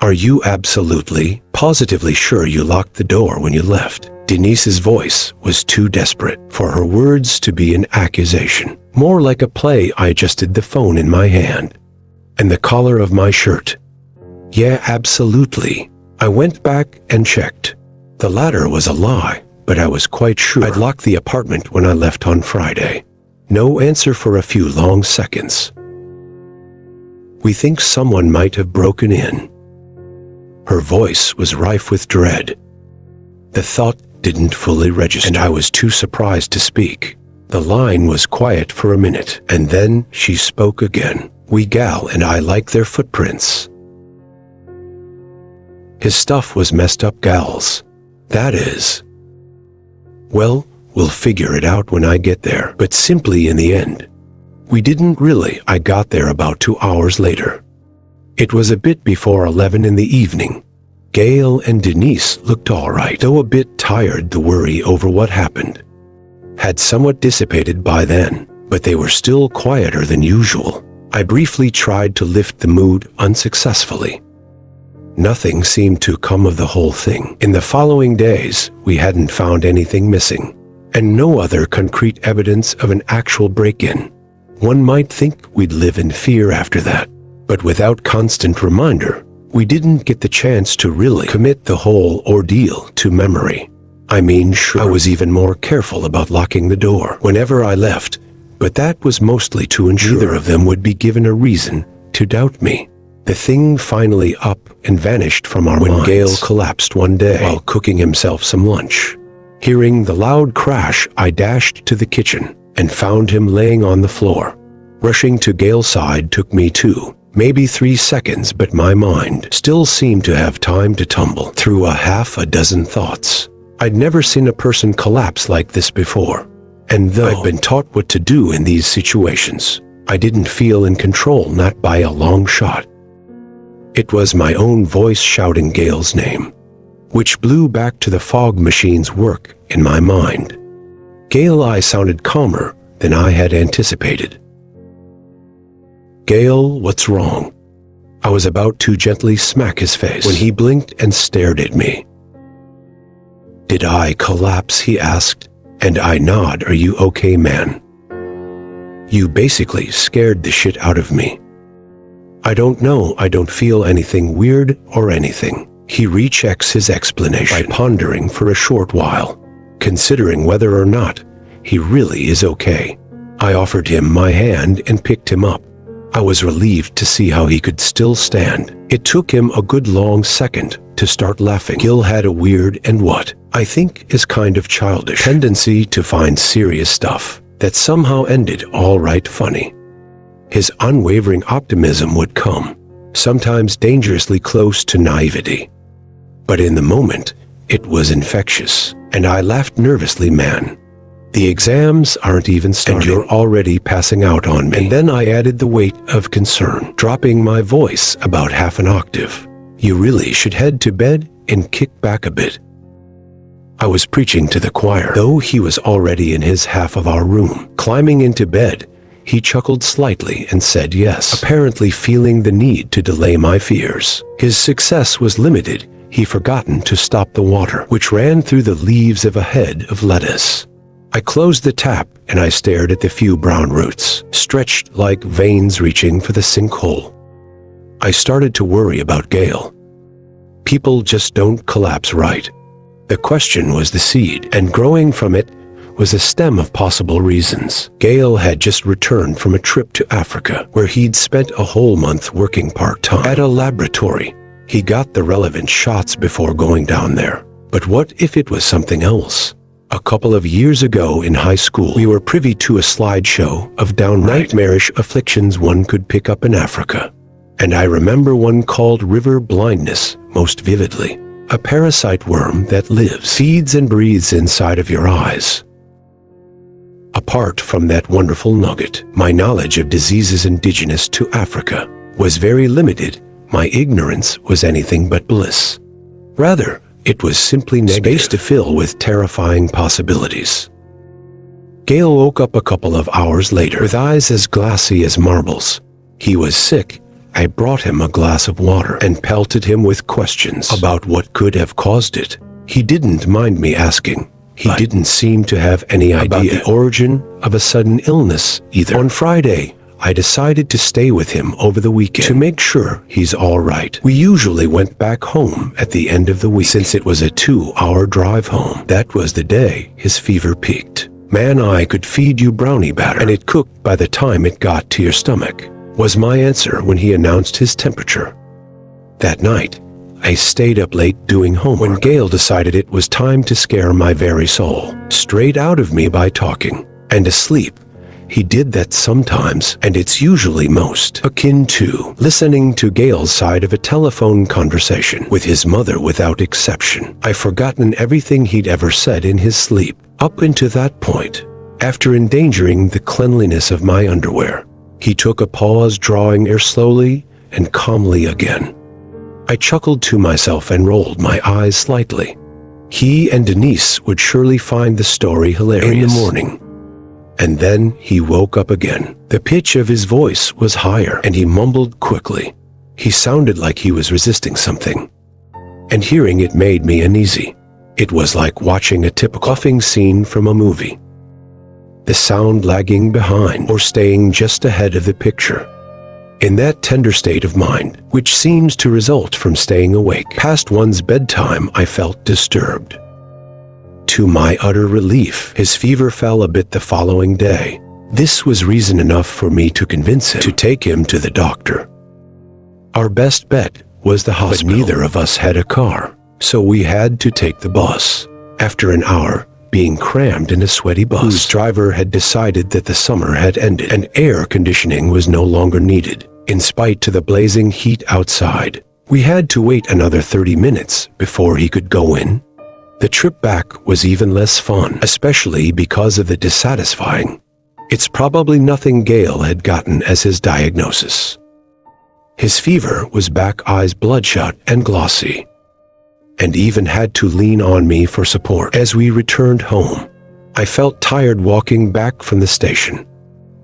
Are you absolutely, positively sure you locked the door when you left? Denise's voice was too desperate for her words to be an accusation. More like a play. I adjusted the phone in my hand and the collar of my shirt. Yeah, absolutely. I went back and checked. The latter was a lie, but I was quite sure I'd locked the apartment when I left on Friday. No answer for a few long seconds. We think someone might have broken in. Her voice was rife with dread. The thought didn't fully register, and I was too surprised to speak. The line was quiet for a minute, and then she spoke again. We Gal and I like their footprints. His stuff was messed up, Gal's. That is. Well, we'll figure it out when I get there, but simply in the end. We didn't really. I got there about 2 hours later. It was a bit before 11 in the evening. Gail and Denise looked all right, though a bit tired. The worry over what happened had somewhat dissipated by then, but they were still quieter than usual. I briefly tried to lift the mood unsuccessfully. Nothing seemed to come of the whole thing. In the following days, we hadn't found anything missing, and no other concrete evidence of an actual break-in. One might think we'd live in fear after that, but without constant reminder, we didn't get the chance to really commit the whole ordeal to memory. I mean, sure, I was even more careful about locking the door whenever I left, but that was mostly to ensure neither of them would be given a reason to doubt me. The thing finally up and vanished from our minds when Gail collapsed one day while cooking himself some lunch. Hearing the loud crash, I dashed to the kitchen and found him laying on the floor. Rushing to Gail's side took me maybe 3 seconds, but my mind still seemed to have time to tumble through a half a dozen thoughts. I'd never seen a person collapse like this before, and though I'd been taught what to do in these situations, I didn't feel in control, not by a long shot. It was my own voice shouting Gail's name, which blew back to the fog machine's work in my mind. Gail, I sounded calmer than I had anticipated. Gail, what's wrong? I was about to gently smack his face when he blinked and stared at me. Did I collapse? He asked, and I nod. Are you okay, man? You basically scared the shit out of me. I don't know. I don't feel anything weird or anything. He rechecks his explanation by pondering for a short while, considering whether or not he really is okay. I offered him my hand and picked him up. I was relieved to see how he could still stand. It took him a good long second to start laughing. Gil had a weird and what I think is kind of childish tendency to find serious stuff that somehow ended all right funny. His unwavering optimism would come, sometimes dangerously close to naivety. But in the moment, it was infectious, and I laughed nervously. Man, the exams aren't even starting, and you're already passing out on me. And then I added the weight of concern, dropping my voice about half an octave. You really should head to bed and kick back a bit. I was preaching to the choir, though he was already in his half of our room. Climbing into bed, he chuckled slightly and said yes, apparently feeling the need to delay my fears. His success was limited. He'd forgotten to stop the water, which ran through the leaves of a head of lettuce. I closed the tap and I stared at the few brown roots, stretched like veins reaching for the sinkhole. I started to worry about Gail. People just don't collapse, right? The question was the seed, and growing from it was a stem of possible reasons. Gail had just returned from a trip to Africa, where he'd spent a whole month working part-time at a laboratory. He got the relevant shots before going down there. But what if it was something else? A couple of years ago in high school, we were privy to a slideshow of downright nightmarish afflictions one could pick up in Africa. And I remember one called river blindness most vividly. A parasite worm that lives, feeds and breathes inside of your eyes. Apart from that wonderful nugget, my knowledge of diseases indigenous to Africa was very limited. My ignorance was anything but bliss. Rather, it was simply negative, space to fill with terrifying possibilities. Gail woke up a couple of hours later with eyes as glassy as marbles. He was sick, I brought him a glass of water and pelted him with questions about what could have caused it. He didn't mind me asking. He didn't seem to have any idea about the origin of a sudden illness either. On Friday, I decided to stay with him over the weekend to make sure he's all right. We usually went back home at the end of the week since it was a 2-hour drive home. That was the day his fever peaked. "Man, I could feed you brownie batter and it cooked by the time it got to your stomach," was my answer when he announced his temperature. That night, I stayed up late doing homework when Gail decided it was time to scare my very soul straight out of me by talking and asleep. He did that sometimes, and it's usually most akin to listening to Gail's side of a telephone conversation with his mother without exception. I've forgotten everything he'd ever said in his sleep up until that point. After endangering the cleanliness of my underwear, he took a pause, drawing air slowly and calmly again. I chuckled to myself and rolled my eyes slightly. He and Denise would surely find the story hilarious in the morning. And then he woke up again. The pitch of his voice was higher, and he mumbled quickly. He sounded like he was resisting something. And hearing it made me uneasy. It was like watching a typical coughing scene from a movie. The sound lagging behind or staying just ahead of the picture. In that tender state of mind, which seems to result from staying awake past one's bedtime, I felt disturbed. To my utter relief, his fever fell a bit the following day. This was reason enough for me to convince him to take him to the doctor. Our best bet was the hospital, but neither of us had a car, so we had to take the bus. After an hour, being crammed in a sweaty bus whose driver had decided that the summer had ended and air conditioning was no longer needed, in spite of the blazing heat outside, we had to wait another 30 minutes before he could go in. The trip back was even less fun, especially because of the dissatisfying. It's probably nothing Gail had gotten as his diagnosis. His fever was back, eyes bloodshot and glossy, and even had to lean on me for support. As we returned home, I felt tired walking back from the station,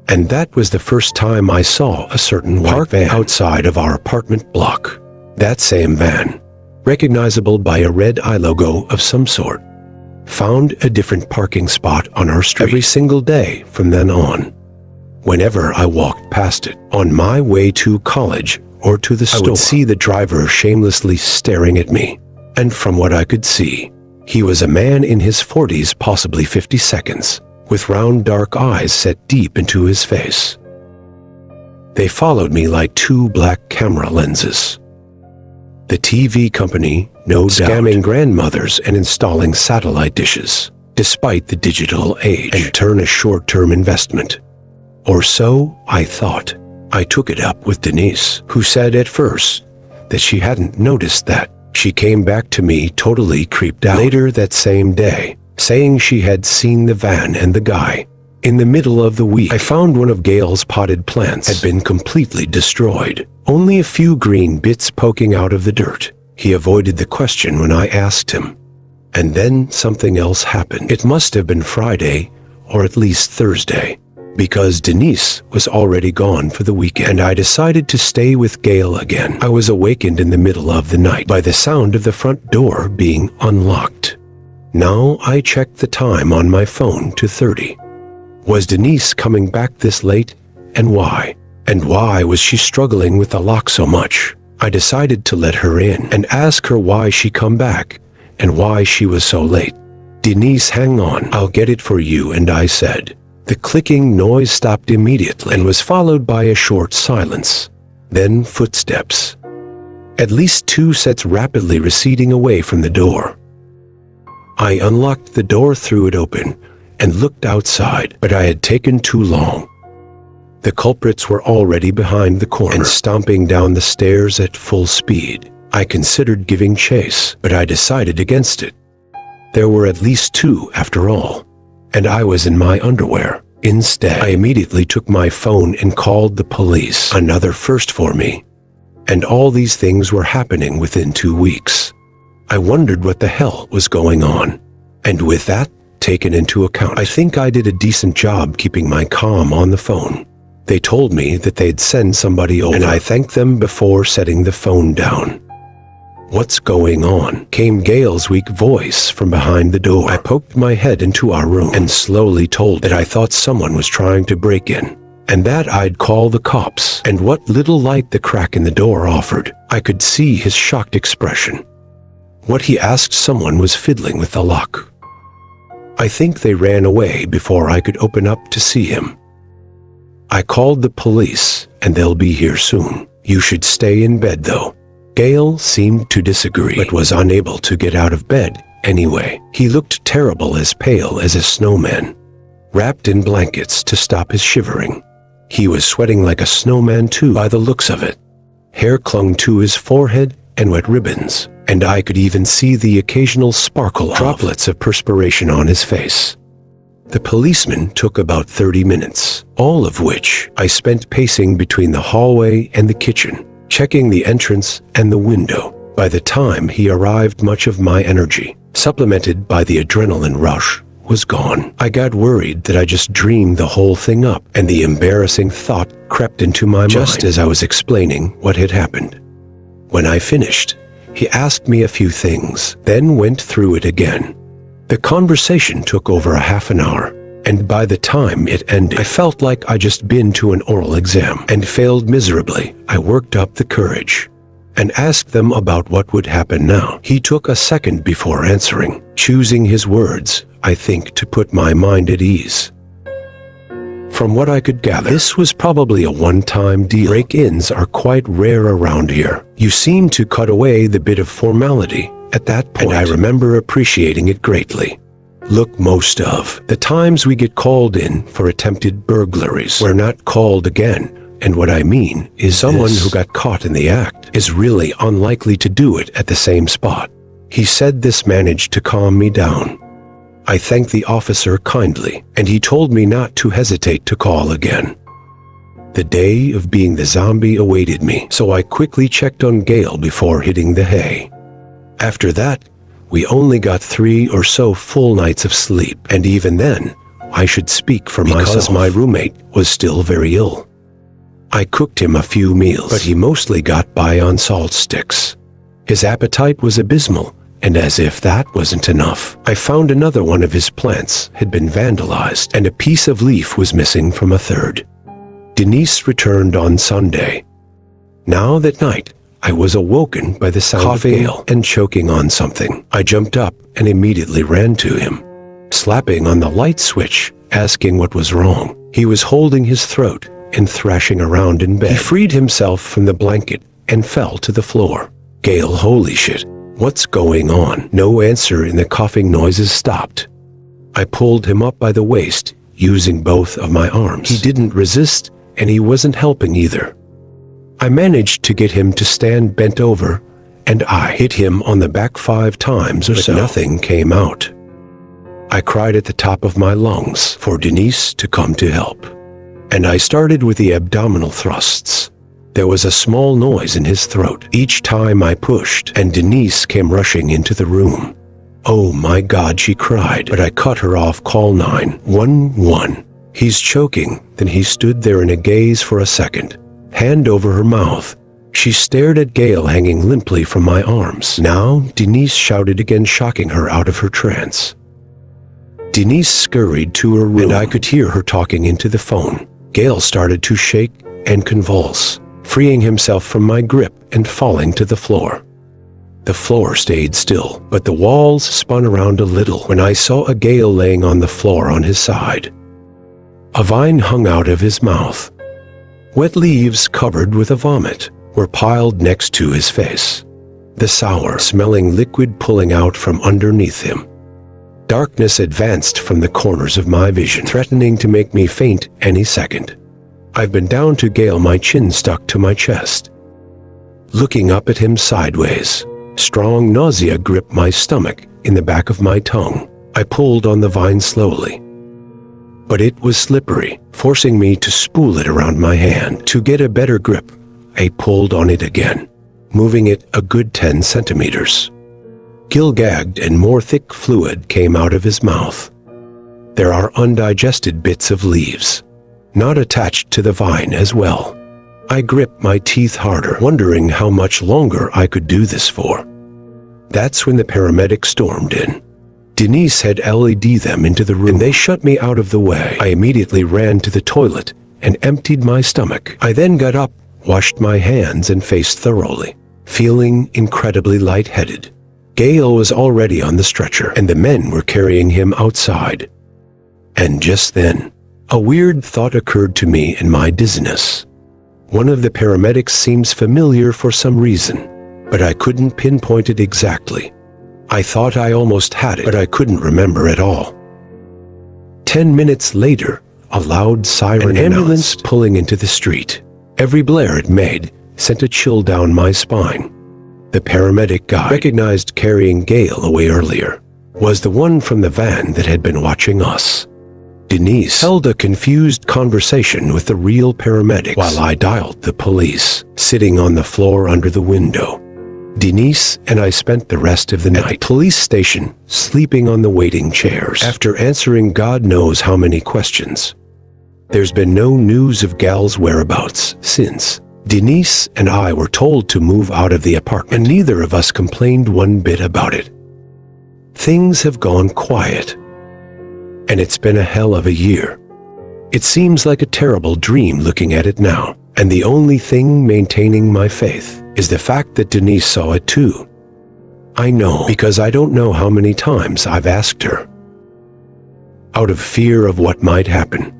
and that was the first time I saw a certain white van outside of our apartment block. That same van, recognizable by a red eye logo of some sort, found a different parking spot on our street every single day from then on. Whenever I walked past it on my way to college or to the store, I would see the driver shamelessly staring at me. And from what I could see, he was a man in his 40s, possibly 52, with round dark eyes set deep into his face. They followed me like two black camera lenses. The TV company, no doubt, scamming grandmothers and installing satellite dishes, despite the digital age, and turn a short-term investment. Or so I thought. I took it up with Denise, who said at first that she hadn't noticed that. She came back to me totally creeped out later that same day, saying she had seen the van and the guy. In the middle of the week, I found one of Gail's potted plants had been completely destroyed, only a few green bits poking out of the dirt. He avoided the question when I asked him. And then something else happened. It must have been Friday, or at least Thursday, because Denise was already gone for the weekend, and I decided to stay with Gail again. I was awakened in the middle of the night by the sound of the front door being unlocked. Now I checked the time on my phone to 30. Was Denise coming back this late, and why? And why was she struggling with the lock so much? I decided to let her in and ask her why she come back and why she was so late. "Denise, hang on, I'll get it for you," and I said. The clicking noise stopped immediately and was followed by a short silence. Then footsteps. At least two sets rapidly receding away from the door. I unlocked the door, threw it open, and looked outside, but I had taken too long. The culprits were already behind the corner and stomping down the stairs at full speed. I considered giving chase, but I decided against it. There were at least two after all, and I was in my underwear. Instead, I immediately took my phone and called the police, another first for me. And all these things were happening within 2 weeks. I wondered what the hell was going on. And with that taken into account, I think I did a decent job keeping my calm on the phone. They told me that they'd send somebody over, and I thanked them before setting the phone down. "What's going on?" came Gail's weak voice from behind the door. I poked my head into our room and slowly told that I thought someone was trying to break in, and that I'd call the cops. And what little light the crack in the door offered, I could see his shocked expression. What he asked someone was fiddling with the lock. I think they ran away before I could open up to see him. "I called the police, and they'll be here soon. You should stay in bed, though." Gail seemed to disagree, but was unable to get out of bed anyway. He looked terrible, as pale as a snowman, wrapped in blankets to stop his shivering. He was sweating like a snowman too, by the looks of it. Hair clung to his forehead and wet ribbons, and I could even see the occasional sparkle of droplets of perspiration on his face. The policeman took about 30 minutes, all of which I spent pacing between the hallway and the kitchen, checking the entrance and the window. By the time he arrived, much of my energy, supplemented by the adrenaline rush, was gone. I got worried that I just dreamed the whole thing up, and the embarrassing thought crept into my mind just as I was explaining what had happened. When I finished, he asked me a few things, then went through it again. The conversation took over a half an hour, and by the time it ended, I felt like I'd just been to an oral exam and failed miserably. I worked up the courage and asked them about what would happen now. He took a second before answering, choosing his words, I think, to put my mind at ease. From what I could gather, this was probably a one-time deal. Break-ins are quite rare around here. You seem to cut away the bit of formality at that point, and I remember appreciating it greatly. Look, most of the times we get called in for attempted burglaries, we're not called again. And what I mean is someone who got caught in the act is really unlikely to do it at the same spot. He said this managed to calm me down. I thanked the officer kindly, and he told me not to hesitate to call again. The day of being the zombie awaited me, so I quickly checked on Gail before hitting the hay. After that, we only got 3 or so full nights of sleep, and even then, I should speak for myself, because my roommate was still very ill. I cooked him a few meals, but he mostly got by on salt sticks. His appetite was abysmal, and as if that wasn't enough, I found another one of his plants had been vandalized, and a piece of leaf was missing from a third. Denise returned on Sunday. Now that night, I was awoken by the sound of Gail and choking on something. I jumped up and immediately ran to him, slapping on the light switch, asking what was wrong. He was holding his throat and thrashing around in bed. He freed himself from the blanket and fell to the floor. Gail, holy shit, what's going on? No answer, and the coughing noises stopped. I pulled him up by the waist, using both of my arms. He didn't resist, and he wasn't helping either. I managed to get him to stand bent over, and I hit him on the back 5 times or so. Nothing came out. I cried at the top of my lungs for Denise to come to help, and I started with the abdominal thrusts. There was a small noise in his throat each time I pushed, and Denise came rushing into the room. "Oh my God," she cried, but I cut her off. "Call 911. He's choking." Then he stood there in a gaze for a second, hand over her mouth. She stared at Gail hanging limply from my arms. Now, Denise shouted again, shocking her out of her trance. Denise scurried to her room, and I could hear her talking into the phone. Gail started to shake and convulse, freeing himself from my grip and falling to the floor. The floor stayed still, but the walls spun around a little when I saw a Gail laying on the floor on his side. A vine hung out of his mouth. Wet leaves covered with a vomit were piled next to his face, the sour-smelling liquid pulling out from underneath him. Darkness advanced from the corners of my vision, threatening to make me faint any second. I've been down to Gail, my chin stuck to my chest, looking up at him sideways. Strong nausea gripped my stomach in the back of my tongue. I pulled on the vine slowly, but it was slippery, forcing me to spool it around my hand. To get a better grip, I pulled on it again, moving it a good 10 centimeters. Gil gagged and more thick fluid came out of his mouth. There are undigested bits of leaves. not attached to the vine as well. I gripped my teeth harder, wondering how much longer I could do this for. That's when the paramedic stormed in. Denise had LED them into the room, and they shut me out of the way. I immediately ran to the toilet and emptied my stomach. I then got up, washed my hands and face thoroughly, feeling incredibly lightheaded. Gail was already on the stretcher, and the men were carrying him outside. And just then, a weird thought occurred to me in my dizziness. One of the paramedics seems familiar for some reason, but I couldn't pinpoint it exactly. I thought I almost had it, but I couldn't remember at all. 10 minutes later, a loud siren announced. An ambulance pulling into the street. Every blare it made sent a chill down my spine. The paramedic guy, recognized carrying Gail away earlier, was the one from the van that had been watching us. Denise held a confused conversation with the real paramedics while I dialed the police, sitting on the floor under the window. Denise and I spent the rest of the night at the police station, sleeping on the waiting chairs, after answering God knows how many questions. There's been no news of Gal's whereabouts since. Denise and I were told to move out of the apartment, and neither of us complained one bit about it. Things have gone quiet, and it's been a hell of a year. It seems like a terrible dream looking at it now, and the only thing maintaining my faith is the fact that Denise saw it too. I know because I don't know how many times I've asked her. Out of fear of what might happen,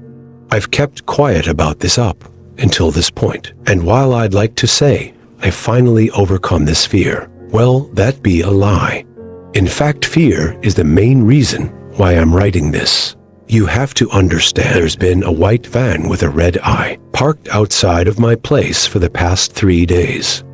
I've kept quiet about this up until this point. And while I'd like to say I finally overcome this fear, well, that'd be a lie. In fact, fear is the main reason why I'm writing this. You have to understand, there's been a white van with a red eye parked outside of my place for the past 3 days.